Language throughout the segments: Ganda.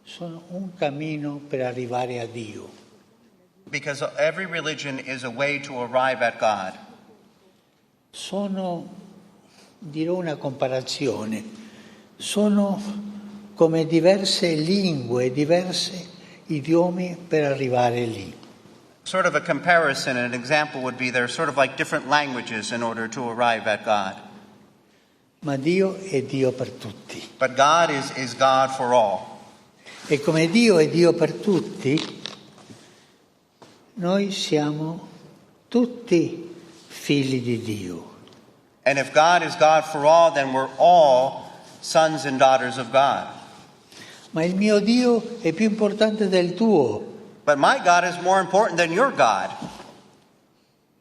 sono un cammino per arrivare a Dio. Because every religion is a way to arrive at God. Sono, dirò una comparazione, sono come diverse lingue, diversi idiomi per arrivare lì. Sort of a comparison, an example would be they're sort of like different languages in order to arrive at God. Ma Dio è Dio per tutti. But God is God for all. E come Dio è Dio per tutti, noi siamo tutti figli di Dio. And if God is God for all, then we're all sons and daughters of God. Ma il mio Dio è più importante del tuo. But my God is more important than your God.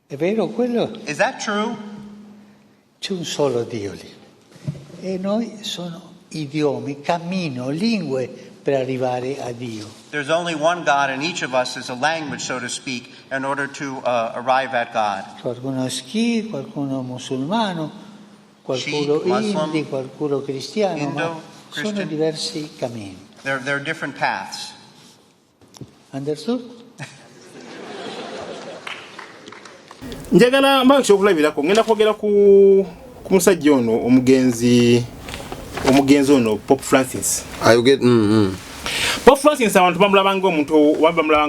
È vero quello? Is that true? C'è un solo Dio lì. E noi sono idiomi, cammino, lingue per arrivare a Dio. There's only one God, and each of us is a language, so to speak, in order to arrive at God. Qualcuno è Sikh, qualcuno musulmano, qualcuno Sikh, Muslim, Hindi, qualcuno cristiano, Indo, ma sono Christian. diversi cammini. There are different paths. Understood? Njagala mbakisha okulabirako ngenda kwogera ku musajja ono omugenzi ono Pope Francis. Pope Francis abantu bamulabanga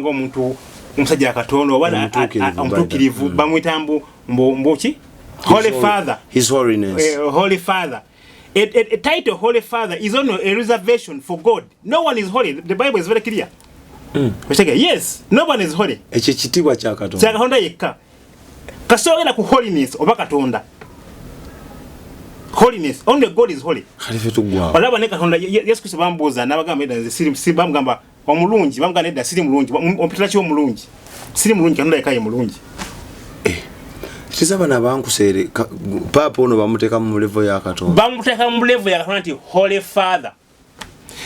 omuntu omusajja akatono oba omutuukirivu bamuyita mboki Holy Father. His Holiness. Holy Father. A title Holy Father is only a reservation for God. No one is holy. The Bible is very clear. Yes, no one is holy. Ekyo kitibwa kya Katonda. Kya Katonda yekka. Kasogera ku holiness oba Katonda. Holiness, only God is holy. Khalife tugwa. Olaba ne Katonda Yesu Kristo bambuuza n'abagamba edda siri bamugamba omulungi bamugamba edda siri mulungi ompitira ki omulungi. Siri mulungi Katonda yekka ye mulungi. Kizaba nabankuseere papa ono bamuteka mu level ya Katonda. Bamuteka mu level ya Katonda nti Holy Father.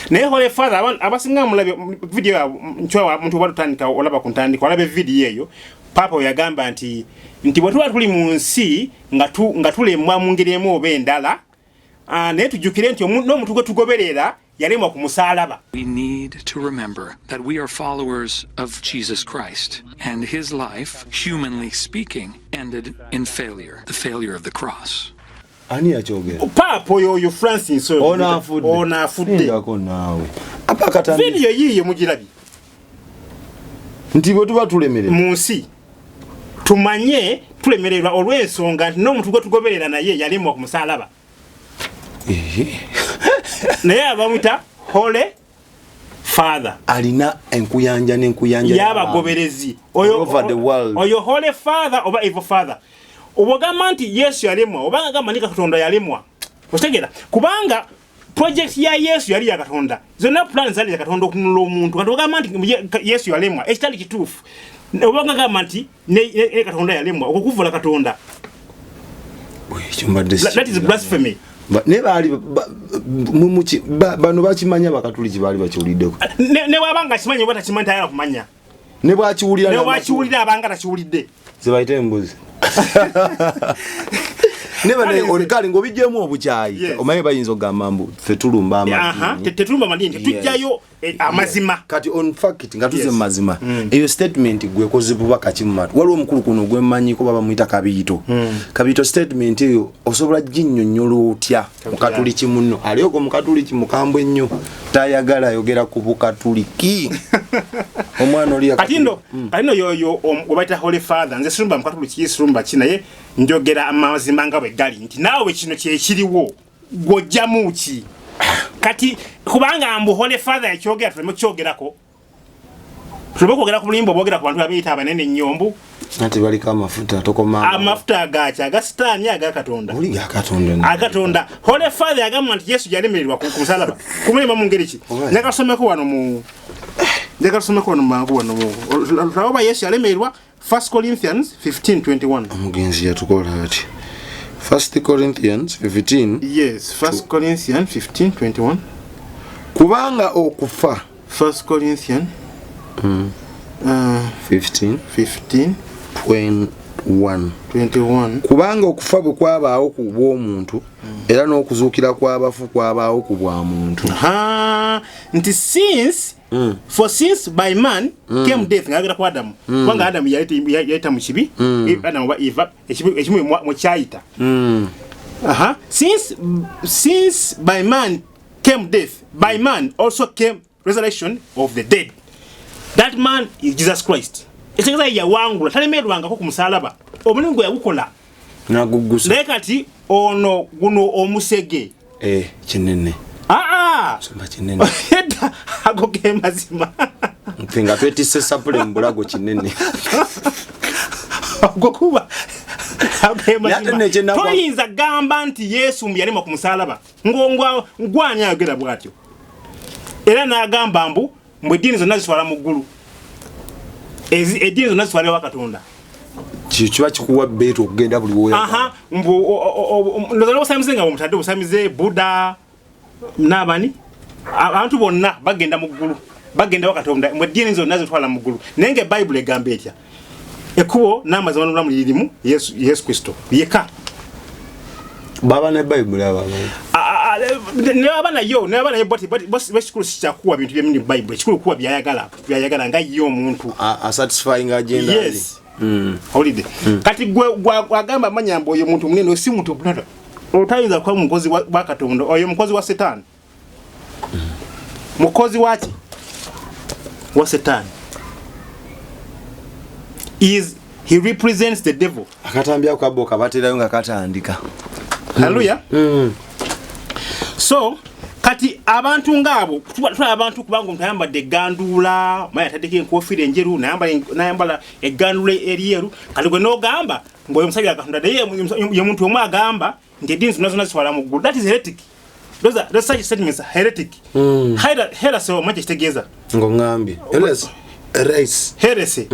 Naye Holy Father abasinga mulabe video nchwa muntu batandika olaba ku ntandika olabe video eyo papa yagamba nti bwe tuli mu nsi nga tulemwa mu ngeri emu oba endala naye tujjukire nti n'omuntu gwe tugoberera yalemwa ku musalaba. We need to remember that we are followers of Jesus Christ, and his life, humanly speaking, ended in failure, the failure of the cross. Ani yachogera? Papa oyo Francis ona afudde. Ndako nawe. Apa katani. Video yiye mugirabi. Nti bwe tuba tulemerera. Mu nsi tumanye tulemererwa olw'ensonga nti n'omuntu gwe tugoberera naye yalemwa ku musalaba. Naye abamuyita Holy Father. Alina enkuyanja n'enkuyanja y'abagoberezi. Over the world. Oyo Holy Father oba Evil Father. Obagamba nti Yesu yalemwa oba agamba nika Katonda yalemwa. Otegera kubanga project ya Yesu yali ya Katonda. Zonna plans zali ya Katonda okunula omuntu. Katogamba nti Yesu yalemwa ekitali kituufu. Obagamba nti ne Katonda yalemwa okukuvula Katonda. That is blasphemy. Ne bali bano bakimanya bakatuliki bali bakiwuliddeko. Ne wabanga kimanya bata kimanya tayala kumanya. Ne bwakiwulira abanga takiwulidde. Zibayite embuzi. Neba ne olikali ngobijjemu obukyayi. Omaye bayinza ogamba mbu ffe tulumba amadini. Tetulumba amadini tujjayo amazima. Kati on fact nga tuze mazima. Eyo statement gwe kozibuba kakimatu. Waliwo omukulu kuno gwe manyiko baba muyita Kabiyito. Kabiyito statement eyo osobola ginnyonnyola otya mukatuliki munno. Aliyo mukatuliki mukambwe nnyo tayagala yogera ku bukatuliki. Omwana oli Katindo yoyo obaita Holy Father nze sirumba mukatuliki sirumba kinaye njogera amazima nga bwe gali nti naawe kino kye kiriwo gojjamu ki kati kubanga ambu Holy Father yakyogera tuleme kyogerako tuleme kwogera ku bulimba bwogera ku bantu abiyita abanene nnyombu ati baliko amafuta tokoma amafuta agacha agasitaani aga Katonda oli ga Katonda agatonda Holy Father yagamba nti Yesu yalemererwa ku musalaba kumulema mu ngeri ki nakasomeko wano mu mangu wano mu Yesu yalemererwa 1 Corinthians 15:21 omugenzi yatukola ati 1 Corinthians 15 yes 1 Corinthians 15:21 kubanga okufa 1 Corinthians 15 21 kubanga okufa bwe kwabaawo ku bw'omuntu era n'okuzuukira kw'abafu kwabaawo ku bwa muntu. Nti since by man came death ngagera kwa Adamu kubanga Adamu yayita mu kibi Adamu ba Eva ekimu mu kyayita. Since by man came death, by man also came resurrection of the dead. That man is Jesus Christ. Ekigeza yawangula talemerwanga ko ku musalaba omulingo yagukola nagugusa naye kati ono guno omusege kinene soma kinene agoge mazima mpinga twetise sapule mbulago kinene agokuba agoge mazima toyinza gamba nti Yesu mbiyalema ku musalaba ngwanya agera bwatyo era n'agamba mbu mwedini zonna ziswala mu ggulu edini zonna ziswala wa Katonda kiba kikuwa beetu okugenda buli woya ndozala osamize nga omutadde osamize Buddha n'abani abantu bonna bagenda mu ggulu bagenda wa Katonda mwedini zonna zitwala mu ggulu naye nga Bible egamba etya ekkubo n'amazima n'obulamu lirimu Yesu Kristo yeka baba ne Bible ababa Neabana yo bashikuru sichakuwa bintu byemini Bible chikuru kuwa byayagala nga yo muntu a satisfying agenda. Yes. Holiday. Kati gwagamba manyambo oyo muntu munene si muntu bulala. Otayinza kwa mukozi wa Katonda oyo mukozi wa Satan. Mukozi waki wa Satan he represents the devil. Akatambya kaboka baterayo nga katandika. Hallelujah. So kati abantu ngabo twa abantu kubanga mutayamba de gandula maya tadeke enkofire enjeru nayambala egandula eriyeru kali gwe no gamba ngoyo musajja Katonda ye muntu omwe agamba nti edini zonna ziswala mu ggulu. That is heretic. Those such statements are heretic. Heresy omache kitegeza ngombi heresy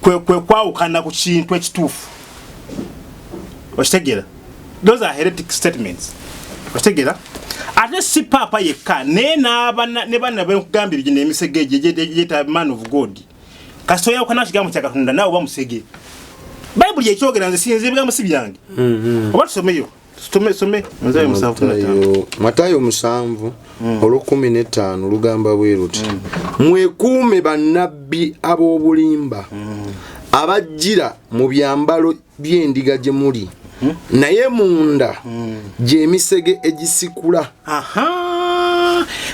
kwe kwawukana ku kintu ekituufu okitegera. Those are heretic statements. Okitegera ate si papa yekka ne bana bekugambira gye n'emisegeje jeta man of God kasoya ukana kigambo kya Katonda nawe bamusege. Bible yekyogera nze sinze bigambo si byange. Oba tusomeyo some Matayo 7 Matayo 7 olwo15 lugamba bwe luti mwekuume bannabbi ab'obulimba abajjira mu byambalo by'endiga gye muli naye munda gyemisege egisikula.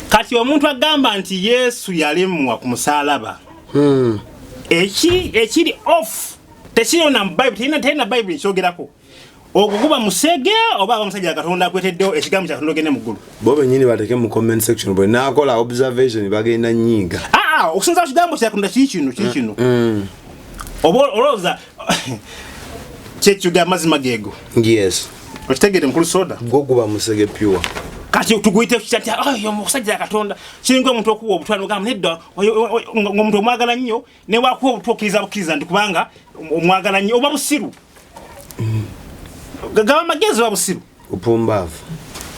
Kati omuntu agamba nti Yesu yalemwa ku musalaba ekiri off tekiri na Bible tena Bible ekyogerako okukuba musege oba abamusajja Katonda akweteddewo ekigambo kya Katonda gene mu ggulu. Bo benyini bateke mu comment section bwe nakola observation bagenda nyiga okusinza ekigambo kya Katonda kino oba chechuga mazima gego. Yes. Okitegere mukulu soda goguba musege pure kati tuguyite kikyati oyo musajja Katonda kiringa omuntu okuwa obutwano gamba nedda omuntu omwagala nnyo ne wakuwa obutwokiriza ndikubanga omwagala nnyo oba busiru gaba magezi wa busiru upumbavu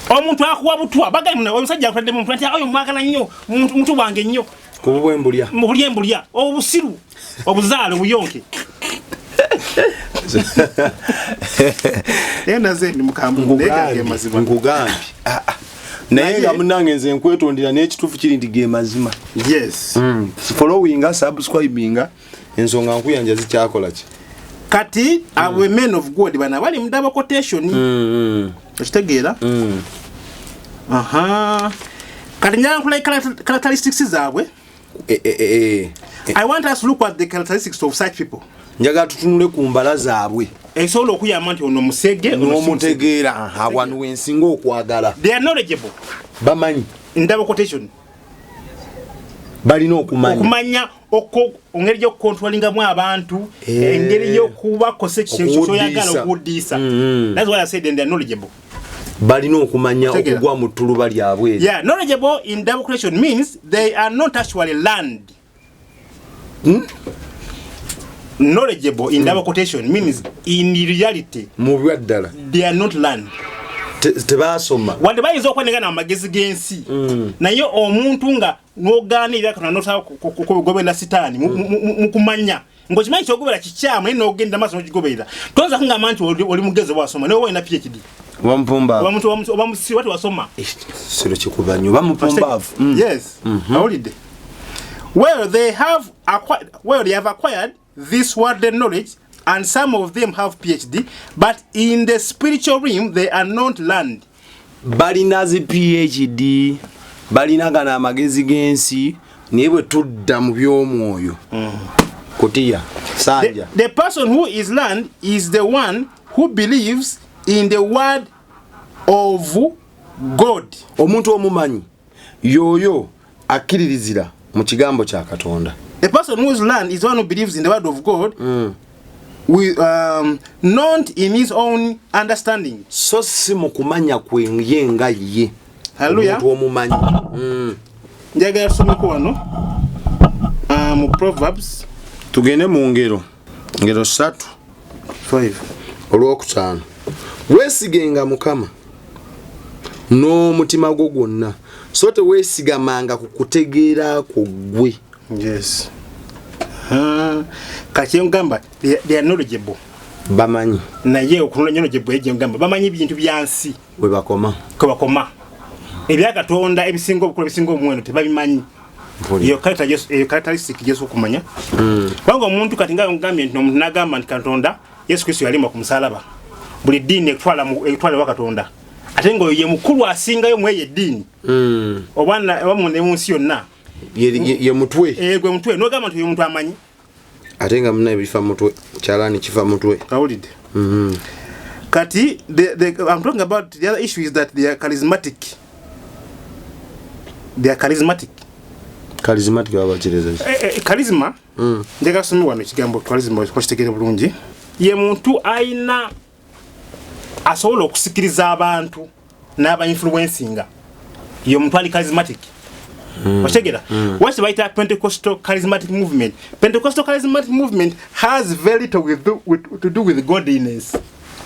omuntu akuwa butwa bagali muna omusajja akutadde mu muntu oyo mwagala nnyo muntu wange nnyo kububwembulya mu obusiru obuzaale buyonke ena zeni mukambu ndege mazima ngugambi naye nga munange nze nkwetondera n'ekituufu kiri nti ge mazima. Yes. Following subscribing ensonga nkuyanja zikyakola ki kati abo men of God bana bali mudaba quotation okitegeera kati nyankula characteristics zaabwe. I want us to look at the characteristics of such people. Njaga tutunule ku mbala zaabwe ensobola okuyamba nti ono musege n'omutegeera awanu wensinga okwagala. They are knowledgeable. Bamanyi ndaba quotation balina okumanya engeri gy'okukontrolingamu abantu engeri y'okubakosa ekintu kyoyagala okuwuddisa. That's why I said they are knowledgeable. Balina okumanya okugwa mu ttuluba lyabwe. Yeah, knowledgeable in double quotation means they are not actually learned. Knowledgeable in double quotation means in reality mu byaddala they are not learned. Tebasoma wande bayinza okwanegana amagezi gensi naye omuntu nga n'ogaana ebyakatonda n'osaba kugobera sitaani mu kumanya ng'okimanyi ky'ogobera kikyamu naye n'ogenda maaso n'okigoberera toyinza kungamba nti oli mugezi wasoma naye oba olina PhD oba musirwati wasoma siro kikuba nnyo oba mupumbaavu. Yes, awulidde. Well, they have acquired this worldly knowledge, and some of them have PhD, but in the spiritual realm they are not learned. Balina zi PhD, balina gana amagezi gensi, naye bwe tudda mu by'omwoyo. Kotiya, sanja. The person who is learned is the one who believes in the word of God. Omuntu omumanyi yoyo akkiririzira mu kigambo kya Katonda. The person who is learned is one who believes in the word of God, with not in his own understanding. So si mu kumanya kwe yenga ye. Hallelujah. Omuntu omumanyi. Njagala tusomeko wano mu Proverbs. Tugende mu ngero 3 5 olwokutaano. Weesigenga Mukama n'omutima gwo gwonna, so teweesigamanga ku kutegeera kwo ggwe. Yes. Kati ngamba they are knowledgeable. Bamanyi. Naye knowledgeable ye ngamba bamanyi ebintu byansi. We bakoma. Ko bakoma. Ebya Katonda ebisinga obukulu ebisinga omweno tebabimanyi. Iyo characteristic Yesu kumanya. Kwanga omuntu kati nga ngambye nti omuntu nagamba nti Katonda Yesu Kristo yalima ku musalaba. Buli dini etwala wa Katonda. Ate ngo ye mukulu asingayo mweye dini. Obwana bamune munsi yonna. Ye mutwe. Gwe mutwe no gamba nti ye muntu amanyi. Ate nga muna ebifa mutwe kyalani kifa mutwe. Kawulide. Kati I'm talking about the other issue is that they are charismatic. Charismatic abachireza. Charisma. Ndeka sumi wano kigambo charisma ko kitegere bulungi. Ye muntu aina asobola okusikiriza abantu n'aba influencinga. Ye muntu ali charismatic. Wachegera. What's the Pentecostal charismatic movement? Pentecostal charismatic movement has very little to do with godliness.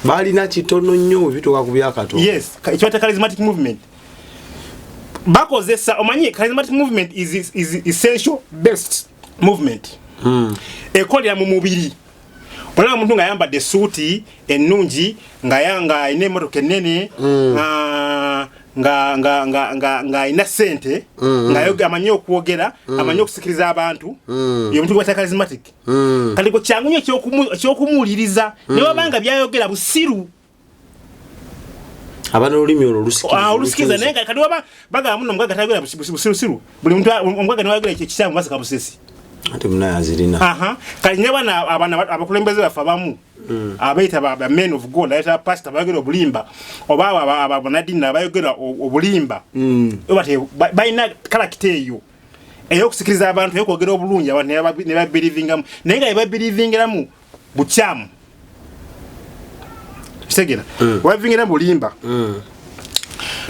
Bali na kitono nnyo bituka ku bya Katonda. Yes, it's charismatic movement. Bakozesa omanyi charismatic movement is essential based movement. Ekolera mu mubiri. Olaba omuntu nga yambadde suuti ennungi nga yanga ine motoka ennene nga ina sente nga yoga amanyi okwogera amanyi okusikiriza abantu ye muntu gwata charismatic. Kati ko kyangunye ky'okumuwuliriza ne wabanga byayogera busiru. Abana olulimi olusikiza. Olusikiza naye kati waba baga muno mgaga tayogera busiru. Buli muntu omgaga ne wayogera ekikyamu basika busesi. Ate muna azirina. Kati ne bana abana abakulembeze bafa bamu. Abaita ba men of God, abaita pastor bayogera obulimba. Oba abonadini abayogera obulimba. Obate bayina character eyo. Eyokusikiriza abantu eyokwogera obulungi abantu ne babelievingamu. Naye nga babelievingiramu bukyamu. Segera. Wavingira bulimba.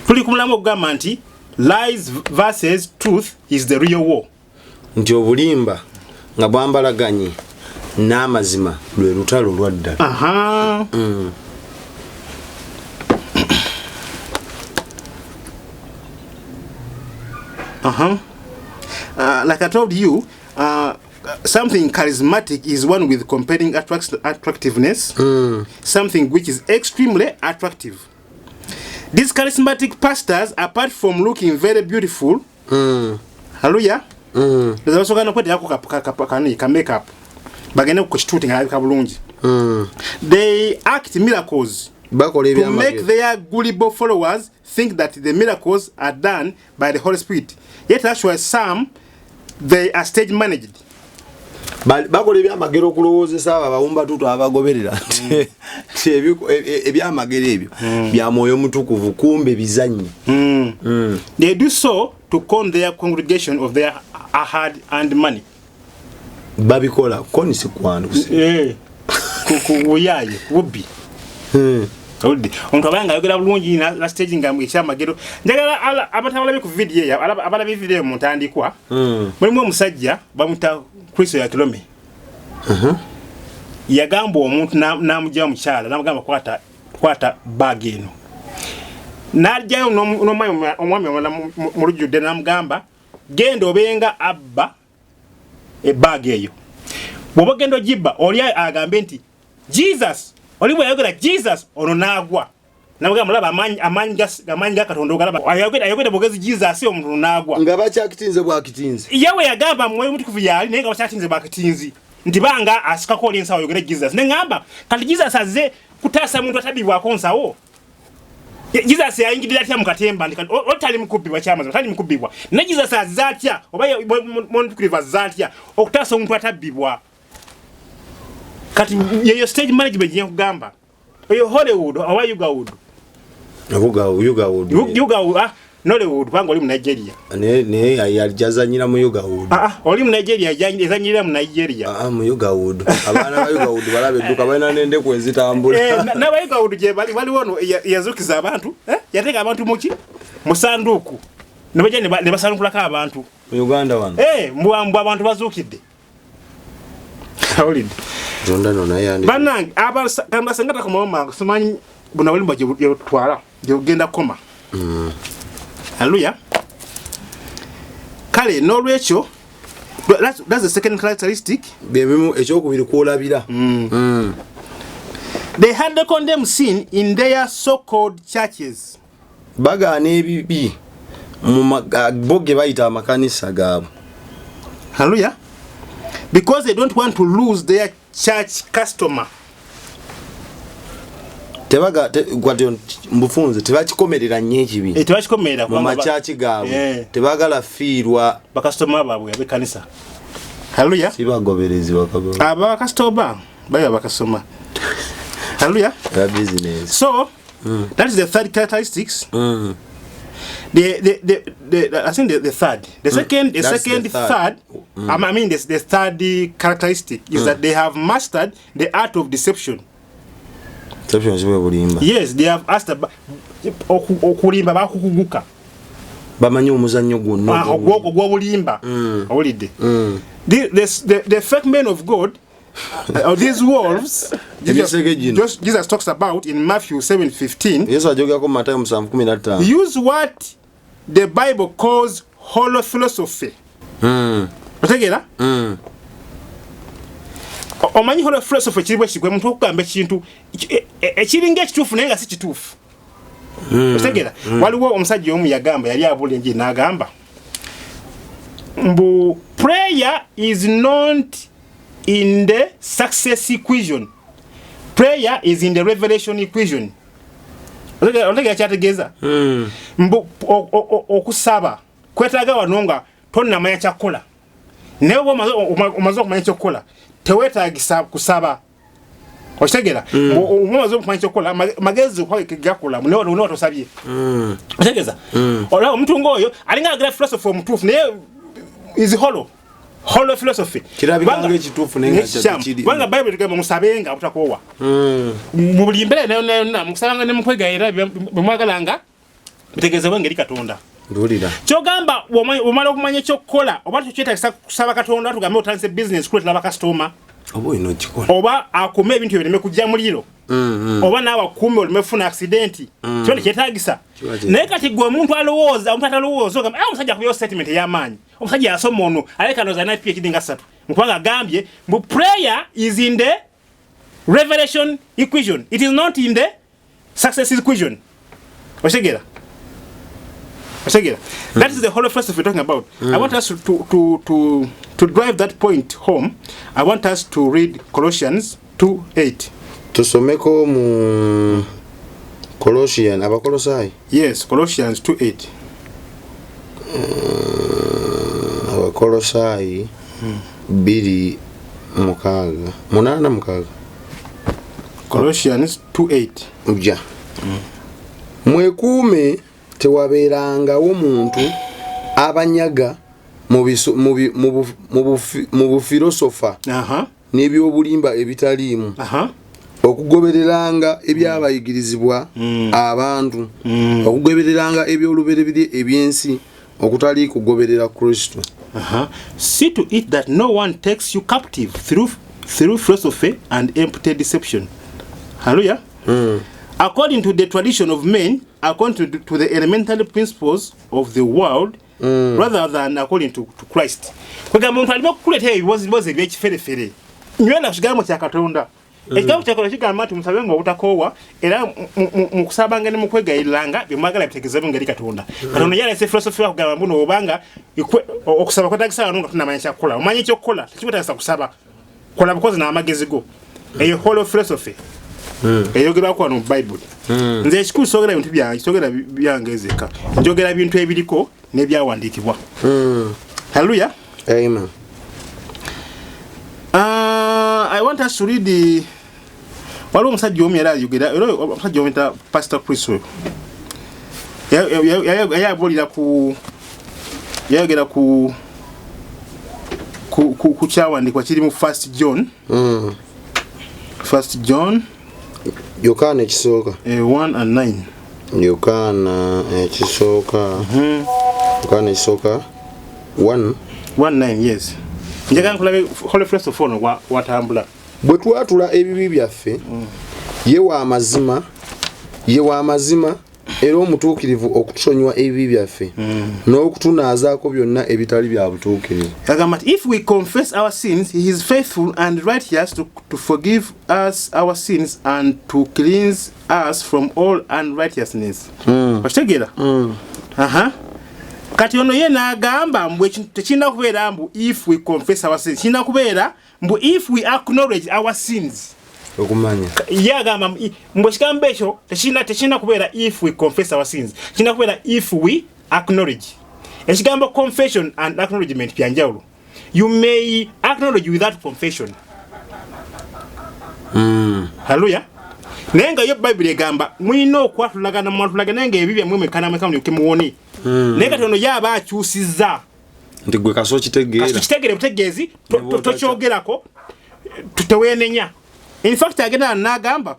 Tuli kumulamu okugamba nti lies versus truth is the real war. Nti obulimba nga bwambalaganye n'amazima lwe lutalo lwadda. Like I told you, something charismatic is one with compelling attractiveness, something which is extremely attractive. These charismatic pastors, apart from looking very beautiful, hallelujah, there's also going to put the makeup. They act miracles to make their gullible followers think that the miracles are done by the Holy Spirit. Yet actually some, they are stage managed. Bakola ebyamagero okulowoozesa abawumba tuto abagoberera ebyamagero ebyo bya mwoyo mutukuvu kumbe bizanyi. They do so to con their congregation of their hard earned money. Babikola koni sikwano kuyaye wubi. Omuntu abanga yogera bulungi na staging nga ekyamagero. Njagala abatabalabe ku video ya abalabe video mu ntandikwa. Mulimu omusajja bamuta Kristo ya Kilome. Yagamba omuntu namujja mu kyala namugamba kwata bag eno. Najjayo omwami mu lujjudde namugamba gendo obenga abba ebbaga eyo bwoba gendo jibba oli agambe nti Jesus oli bwe yayogera Jesus ono naagwa nabuga mulaba amanyi ga Katonda ogalaba ayogera bogezi Jesus omuntu naagwa nga bakyakitinze bwakitinze yawe yagamba mwoyo mutukuvu yali naye nga bakyatinze bwakitinzi nti banga asikako oli ensawo ayogera Jesus ne ngamba kati Jesus azze kutaasa muntu atabibwako nsawo Jesus yayingirira atya mukatemba ndika otali mukubibwa kyamaza otali mukubibwa ne Jesus azatya oba muntu kuliva zatya okutaasa omuntu atabibwa kati yeyo stage management nya kugamba oyo Hollywood oba Uganda Nollywood panga oli mu Nigeria ne yalijazanyira mu Uganda oli mu Nigeria yazanyira mu Nigeria mu Uganda abana ba Uganda balabe duka balina nende kwezitambula na ba Uganda je bali wono yazukiza abantu yateka abantu muki musanduku nebaje ne basandukulaka abantu mu Uganda wano mbwa abantu bazukidde olid zonda nona yandi banange abasanga sangata ko mama sumanyi buna obulimba je twala je ugenda koma Hallelujah. Kale n'olwekyo that's the second characteristic. Bebimu ekyokubiri kwolabira. They had condemned sin in their so-called churches. Bagana ebibi mu boge bayita amakanisa gaabo. Hallelujah. Because they don't want to lose their church customer. Tebaga gwatyo mbufunze tebakikomerera nnyo ekibi tebakikomerera mu machachi gaabwe tebagala fiirwa bakasitoma baabwe abekanisa. Hallelujah. Sibagoberezi bakaba abakasitoma bayo bakasoma. Hallelujah. Business. So that is the third characteristics. The I think the third, the second, third. I mean the third characteristic is that they have mastered the art of deception. Yes, they have asked okulimba bakukuguka bamanyi omuzannyo gwonna ogwobulimba olidde the fake men of God these wolves Jesus talks about in Matthew 7:15. Yesu ajogako Matayo 7:15 use what the Bible calls hollow philosophy. Otegera omanyi hollow philosophy kiribwe kigwe muntu okugamba ekintu ekiringa ekituufu naye nga si kituufu. Otegera waliwo omusajja omu yagamba yali abula enjiri n'agamba mbu prayer is not in the success equation, prayer is in the revelation equation. Otegera kyategeeza mbu okusaba kwetaaga wano nga tonnamanya kyakukola naye oba omaze okumanya ekyokukola teweetaagisa kusaba. Okitegera omaze okumanya ekyokukola magezi gakola naye watosabye. Okitegeza olaba omuntu ng'oyo alinga agala philosophy omutuufu naye is hollow philosophy kirabikanga ekituufu naye nga kiri kubanga Bible tegamba musabenga butakoowa mu buli mbeera yonna mukusabanga ne mukwegayira bemwagalanga bitegeezebwa ngeri Katonda. Ndulira kyogamba omala okumanya ekyokukola oba tukyetagisa kusaba Katonda tugambe otandise business kuletera bakasitoma oba olina okikola oba akuuma ebintu ebireme kujja muliro oba naawe akuume oleme funa accidenti kyo tekyetagisa. Naye kati gwe omuntu alowooza omuntu atalowooza ogamba omusajja akubayo statement ey'amaanyi omusajja yasoma ono aleka nooza na PhD nga 3 mukubanga agambye mbu prayer is in the revelation equation, it is not in the success equation. Otegera that is the whole philosophy we're talking about. I want us to drive that point home. I want us to read Colossians 2:8. Tusomeko mu Colossians abakolosai. Yes, Colossians 2:8. Abakolosai 2:8. Colossians 2:8. Uja. Mwekuume tewabeerangawo muntu abanyaga mu bufilosofa n'ebyobulimba ebitaliimu okugobereranga ebyabayigirizibwa abantu okugobereranga ebyolubereberye ebyensi okutali kugoberera Kristo. See to it that no one takes you captive through philosophy and empty deception. Hallelujah. According to the tradition of men, according to the elemental principles of the world, rather than according to Christ. Kwegamba omuntu alimo kukuleetera ebibozibozi eby'ekiferefere nywena ku kigambo kya Katonda. Ekigambo kya Katonda kigamba nti musabe nga obutakoowa era mu kusabanga ne mu kwegayiriranga byemwagala bitegeeze ngeri Katonda. Katonda yalese philosophy ya kugamba mbuno obanga okusaba kwetagisa wano nga tunamanya kyakukola. Omanyi ekyokukola tekikutagisa kusaba. Kola bukozi n'amagezi go. Eyo whole philosophy. Eyogera kwa no Bible. Nze ekikulu sogera bintu byange, sogera byangezeka. Njogera bintu ebiriko n'ebyawandiikibwa. Hallelujah. Amen. I want us to read the waliwo omusajja omu yali ayogera omusajja omuyita Pastor Chris yayabulira yayogera ku kyawandiikibwa kiri mu 1 John 1 John Yokaana ekisooka 1 and 9 Yokaana ekisooka Yokaana ekisooka 1:9 yes njagala nkulabe Holy Philosophy ono watambula bwe twatula ebibi byaffe ye wa amazima era omutuukirivu okutusonyiwa ebibi byaffe n'okutunaazaako byonna ebitali bya butuukirivu. Yagamba if we confess our sins he is faithful and righteous to forgive us our sins and to cleanse us from all unrighteousness. Okitegeera? Kati ono ye n'agamba mbu ekintu tekirina kubeera mbu if we confess our sins, kirina kubeera mbu if we acknowledge our sins. Okumanya. Ye agamba mbu ekigambo ekyo tekirina kubeera if we confess our sins, kirina kubeera if we acknowledge. Ekigambo confession and acknowledgement byanjawulo. You may acknowledge without confession. Hallelujah. Naye nga yo Bible egamba mulina okwatulagana mwatulagana nga ebibya mwe mekana mekamu muwone. Naye kati ono yaba akyusizza nti gwe kaso kitegeera butegeezi tokyogerako tuteweenenya. In fact agenda n'agamba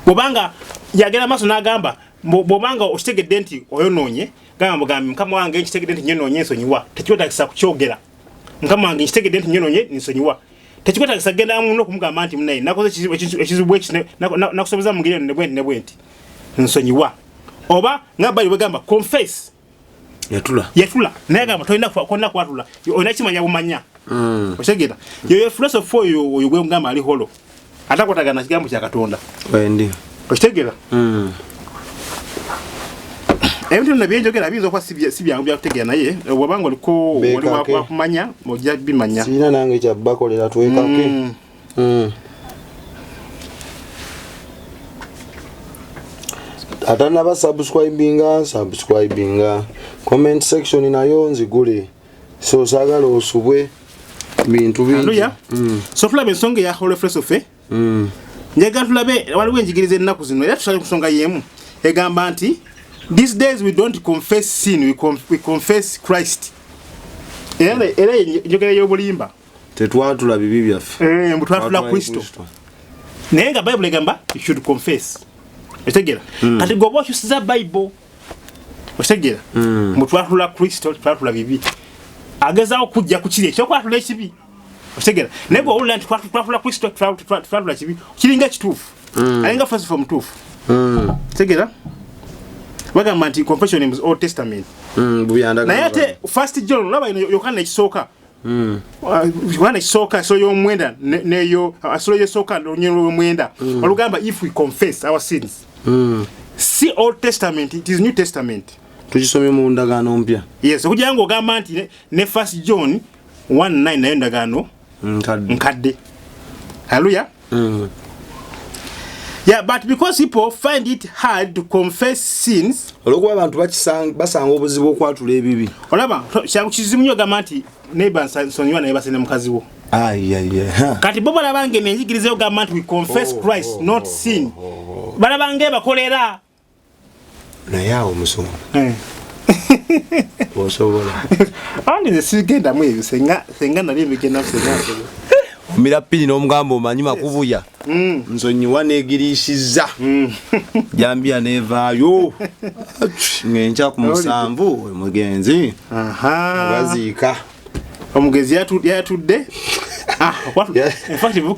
bw'obanga yagenda maaso n'agamba bw'obanga okitegedde nti oyonoonye gamba mugambi mukama wange nkitegedde nti nyonoonye nsonyiwa tekikwetagisa kukyogera. Mukama wange nkitegedde nti nyonoonye nsonyiwa tekikwetagisa genda muno okumugamba nti munaye nakoze ekizibu ekyo nakusobeza mu ngeri ne bwenti nsonyiwa. Oba nga Bible bagamba confess yatula naye gamba tolina kwatula olina kimanya bumanya. Okitegeera yo philosophy oyo gwe mugamba ali holo atakwatagana kigambo kya Katonda. Okitegeera ebintu nabyenjogera bizo kwa si byangu bya kutegeera naye wabanga oliko oli wakumanya ojja bimanya. Sina nange kya bakolera twekake. Atana subscribinga comment section nayo nzigule so sagala osubwe bintu bingi. Hallelujah. So tulabe ensonga ya Holy Philosophy. Njagala tulabe waliwo enjigiriza ennaku zino era tusale kusonga yemu egamba nti these days we don't confess sin, we confess Christ. Era njogera y'obulimba tetwatula bibi byaffe twatula Kristo. Naye nga Bible egamba you should confess. Okitegeera kati gwe oba okyusiza Bible okitegeera twatula Kristo twatula bibi agezaawo kujja ku kiri ekyokwatula ekibi. Okitegeera naye bwe owulira nti twatula Kristo twatula kibi kiringa kituufu alinga philosophy omutuufu. Okitegeera bagamba nti confession in the Old Testament naye ate 1 John laba Yokaana ekisooka Yokaana ekisooka so y'omwenda neyo asolo y'esooka n'omwenda olugamba if we confess our sins. See Old Testament, it is New Testament. Tukisomye mu ndagaano mpya. Yes, okujja ngo ogamba nti ne 1 John 1:9 nayo ndagaano nkadde. Hallelujah. Yeah, but because people find it hard to confess sins, olwokuba abantu basanga obuzibu okwatula ebibi. Olaba kyangu kizibu nnyo gamba nti neighbor nsonyiwa naye basene mukazi wo. Kati bo balabange nenjigirizeyo gamba nti we confess Christ not sin. Balabange bakolera naye awo musomo osobola andi zesigenda mweyo senga nali bigenda senga omira pini n'omugambo omanyi makubuya nsonyiwa neegirisiza jambia nevaayo ngenca ku musanvu mugenzi baziika omugezi yatudde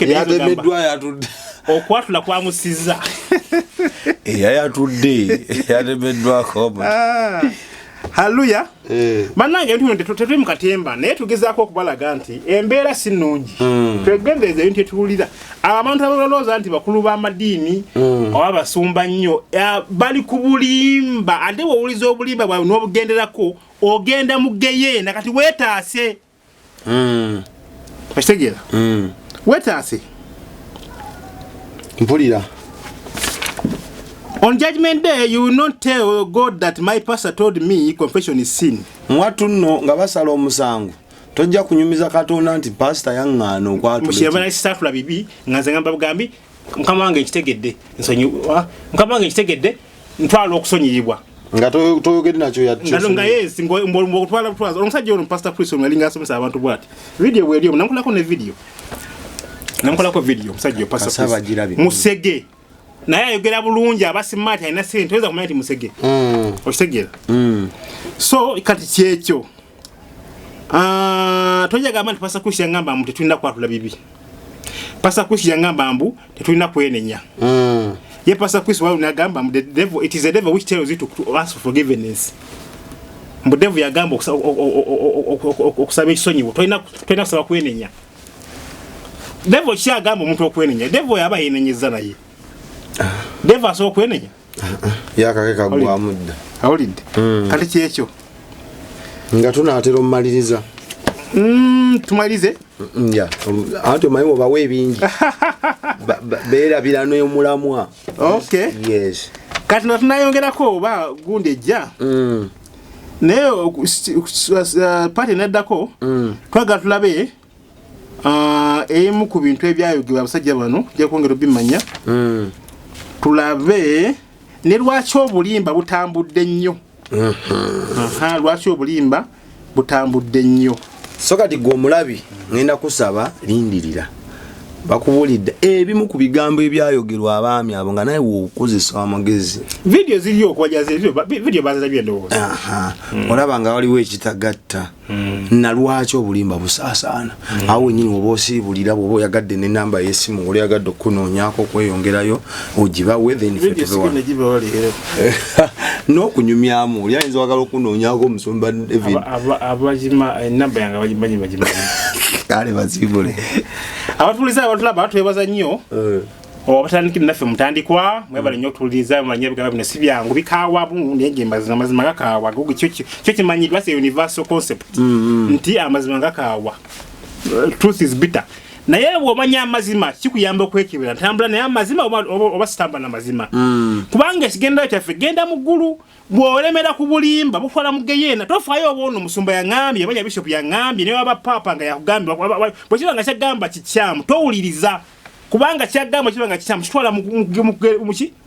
yatemeddwa yatudde okwatula kwamusiza yayatudde yatemeddwako. Haleluya. Bannange ebintu tetuli mu katemba naye tugezaako okubalaga nti embeera si nnungi. Twegendereza ebintu etuwulira. Abantu abalowooza nti bakulu b'amadiini oba abasumba nnyo bali ku bulimba ate bw'owuliza obulimba bwawe n'obugenderako ogenda mu geyeena kati weetaase. Okitegeera? Weetaase. Mpulira. On judgment day, you will not tell God that my pastor told me confession is sin. Mwatu nno nga basala omusango. Tojja kunyumiza Katonda nti pastor yaŋŋaana okwatula. Mushiyabana kisatula bibi nganze ngamba bugambi mukama wange nkitegedde nsonyiwa. Mukama wange nkitegedde ntwala okusonyiyibwa. Nga toyogedde nakyo yatyo. Nga yes ngo twala twaza. Omusajja ono pastor Chris omulinga asomesa abantu bwati. Video bwe eriyo namukolako ne video. Namukolako video musajja pastor Chris. Musege. Naye ayogera bulungi abasimati alina sente oyinza kumanya nti musege. Okitegeera? So kati kyekyo tojja gamba nti pasa kushi yangamba mbu tetulina kwatula bibi. Pasa kushi yangamba mbu tetulina kwenenya. Ye pasa kushi wawe nagamba mbu the devil, it is the devil which tells you to ask for forgiveness. Mbu devil yagamba okusaba ekisonyiwo tolina kusaba kwenenya. Devil kyagamba omuntu okwenenya. Devil yaba yenenyeza naye. Devil aso kwenenya. Yakakeka gwa mudda. Awulidde. Kati kyekyo. Nga tunaatera omumaliriza. Tumalize. Ya. Ate mayiwo bawe bingi. Beera birano yomulamwa. Okay. Yes. Kati tunayongerako oba gundi ejja. Naye pati neddako twagala tulabe emu ku bintu ebyayogibwa abasajja bano tujja kwongera obimanya. Tulabe ne lwaki obulimba butambudde nnyo. Lwaki obulimba butambudde nnyo. So kati gwe omulabi ngenda kusaba lindirira. Bakubulidde ebimu ku bigambo ebyayogerwa abaami abo nga naye wokozesa amagezi. Video ziriyo okwajaza video bazalabye ndowooza. Olaba nga waliwo ekitagatta. Na lwaki obulimba busaasaana. Awo nyinyi oba osiibulira bw'oba oyagadde n'ennamba y'essimu oli yagadde okunoonyaako okweyongerayo ogibawe then ffe tubewa. N'okunyumyamu oli ayinza wagala okunoonyaako omusumba David. Abagima ennamba yange bagimanyi. Kale baziibule. Abatuliza abatulaba batwebaza nnyo. Obatandikira naffe mutandikwa mwebale nnyo otuliza manya bigaba bino si byangu bikaawa bunenge mazima gakaawa gugu kyo kimanyi lwase universal concept nti amazima gakaawa. Truth is bitter. Naye bw'omanya amazima kikuyamba okwekebera ntambula naye amazima oba sitamba n'amazima. Kubanga ekigenda kyaffe genda mu ggulu bw'olemera ku bulimba butwala mu geyeena tofaayo oba ono omusumba yaŋŋambye abanya bishop yaŋŋambye naye waba paapa nga yakugambye bwe kiba nga kyagamba kikyamu towuliriza. Kubanga kyagamba kiba nga kikyamu kitwala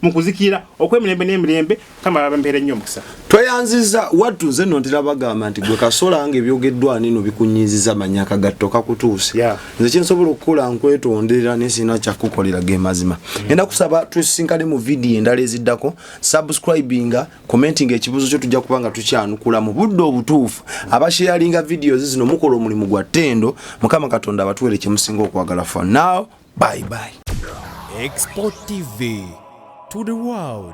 mu kuzikira okwemirembe n'emirembe kama babembeere nnyo omukisa. Tweyanziza wattu nze nno ntera bagamba nti gwe kasola ng'ebyogeddwa nino bikunyiiziza manyaka gatto kakutuuse. Nze kyensobola okukola nkwetondera naye sirina kyakukolera ge mazima. Ngenda kusaba tusisinkane mu vidiyo endala eziddako subscribinga commenting ekibuuzo kyo tujja kuba nga tukyanukula mu budde obutuufu. Abasharinga videos zino mukola omulimu gwa ttendo. Mukama Katonda abatuwere kye musinga okwagala. For now, bye bye. xpotv to the world.